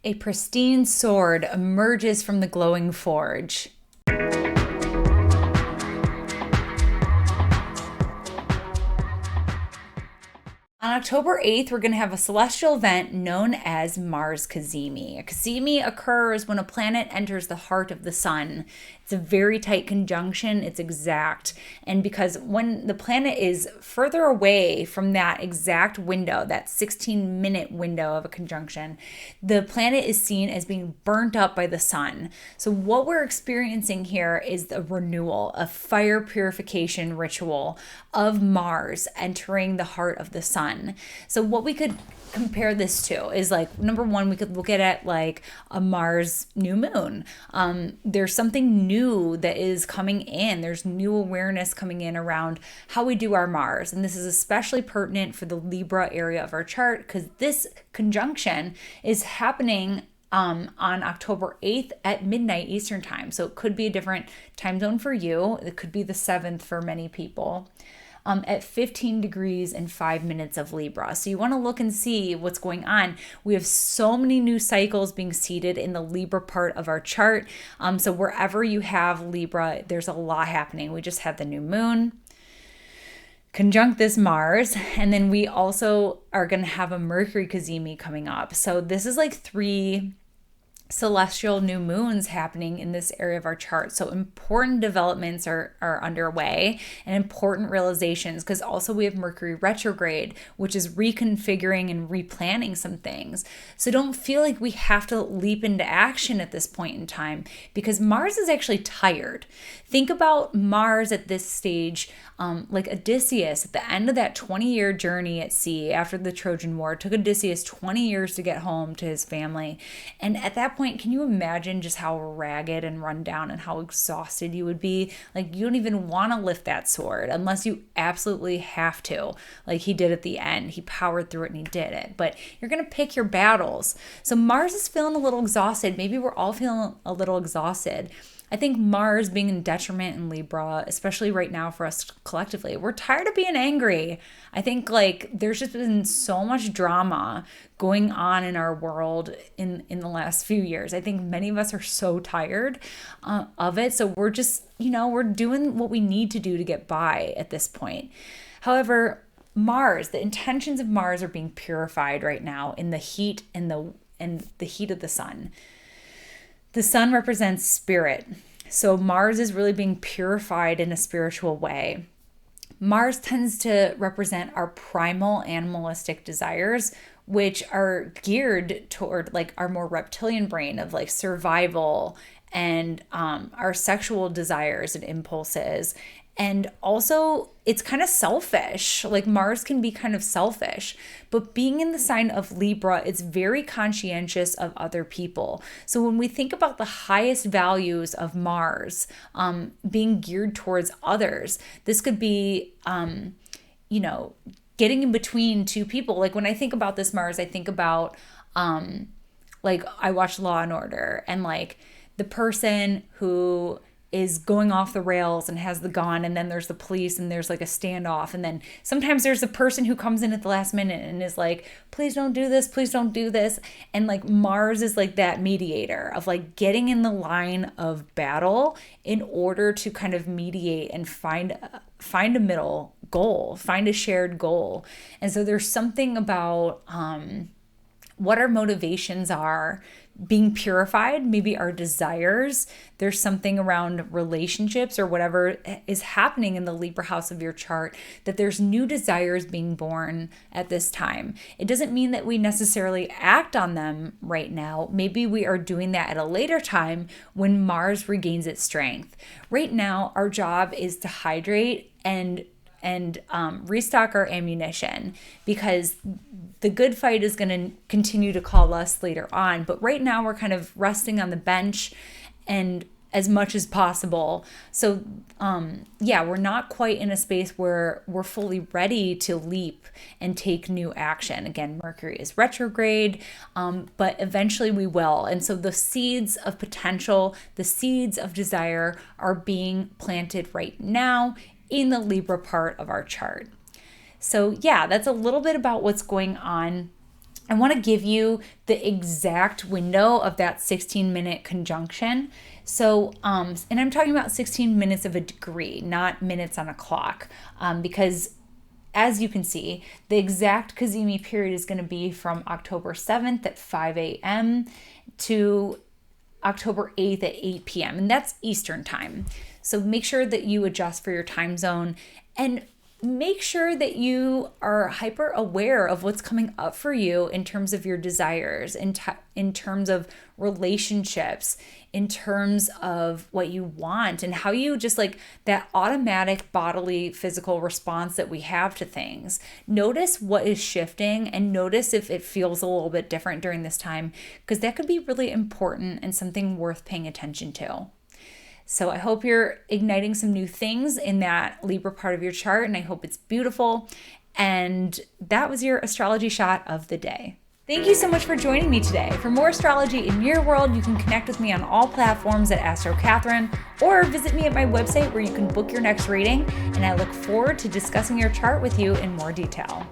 A pristine sword emerges from the glowing forge. On October 8th, we're going to have a celestial event known as Mars Cazimi. A Cazimi occurs when a planet enters the heart of the sun. It's a very tight conjunction, it's exact. And because when the planet is further away from that exact window, that 16-minute window of a conjunction, the planet is seen as being burnt up by the sun. So what we're experiencing here is the renewal, a fire purification ritual of Mars entering the heart of the sun. So what we could compare this to is, like, number one, we could look at it like a Mars new moon. There's something new that is coming in. There's new awareness coming in around how we do our Mars. And this is especially pertinent for the Libra area of our chart because this conjunction is happening on October 8th at midnight Eastern time. So it could be a different time zone for you. It could be the 7th for many people. At 15 degrees and 5 minutes of Libra. So you want to look and see what's going on. We have so many new cycles being seeded in the Libra part of our chart. So wherever you have Libra, there's a lot happening. We just had the new moon conjunct this Mars, and then we also are going to have a Mercury Cazimi coming up. So this is like 3 celestial new moons happening in this area of our chart. So important developments are underway and important realizations, because also we have Mercury retrograde, which is reconfiguring and replanning some things. So don't feel like we have to leap into action at this point in time, because Mars is actually tired. Think about Mars at this stage, like Odysseus at the end of that 20-year journey at sea after the Trojan War. It took Odysseus 20 years to get home to his family. And at that point, can you imagine just how ragged and run down and how exhausted you would be? Like, you don't even want to lift that sword unless you absolutely have to, like he did at the end. He powered through it and he did it. But you're going to pick your battles. So Mars is feeling a little exhausted. Maybe we're all feeling a little exhausted. I think Mars being in detriment in Libra, especially right now for us collectively, we're tired of being angry. I think, like, there's just been so much drama going on in our world in the last few years. I think many of us are so tired of it. So we're just, we're doing what we need to do to get by at this point. However, Mars, the intentions of Mars are being purified right now in the heat and the heat of the sun. The sun represents spirit. So Mars is really being purified in a spiritual way. Mars tends to represent our primal animalistic desires, which are geared toward like our more reptilian brain of like survival and our sexual desires and impulses. And also, it's kind of selfish. Like, Mars can be kind of selfish, but being in the sign of Libra, it's very conscientious of other people. So when we think about the highest values of Mars being geared towards others, this could be, getting in between two people. Like, when I think about this Mars, I think about, I watch Law and Order, and like the person who is going off the rails and has the gun, and then there's the police and there's like a standoff, and then sometimes there's a person who comes in at the last minute and is like, please don't do this, please don't do this. And like Mars is like that mediator of like getting in the line of battle in order to kind of mediate and find a middle goal, find a shared goal. And so there's something about what our motivations are being purified, maybe our desires. There's something around relationships or whatever is happening in the Libra house of your chart, that there's new desires being born at this time. It doesn't mean that we necessarily act on them right now. Maybe we are doing that at a later time when Mars regains its strength. Right now, our job is to hydrate and restock our ammunition, because the good fight is going to continue to call us later on. But right now we're kind of resting on the bench and as much as possible. So we're not quite in a space where we're fully ready to leap and take new action. Again, Mercury is retrograde, but eventually we will. And so the seeds of potential, the seeds of desire are being planted right now in the Libra part of our chart. So yeah, that's a little bit about what's going on I want to give you the exact window of that 16-minute conjunction. So, and I'm talking about 16 minutes of a degree, not minutes on a clock, because as you can see, the exact Cazimi period is going to be from October 7th at 5 a.m. to October 8th at 8 p.m. And that's Eastern time. So make sure that you adjust for your time zone, and make sure that you are hyper aware of what's coming up for you in terms of your desires, in terms of relationships, in terms of what you want, and how you just like that automatic bodily physical response that we have to things. Notice what is shifting and notice if it feels a little bit different during this time, because that could be really important and something worth paying attention to. So I hope you're igniting some new things in that Libra part of your chart, and I hope it's beautiful. And that was your astrology shot of the day. Thank you so much for joining me today. For more astrology in your world, you can connect with me on all platforms at Astro Catherine, or visit me at my website where you can book your next reading. And I look forward to discussing your chart with you in more detail.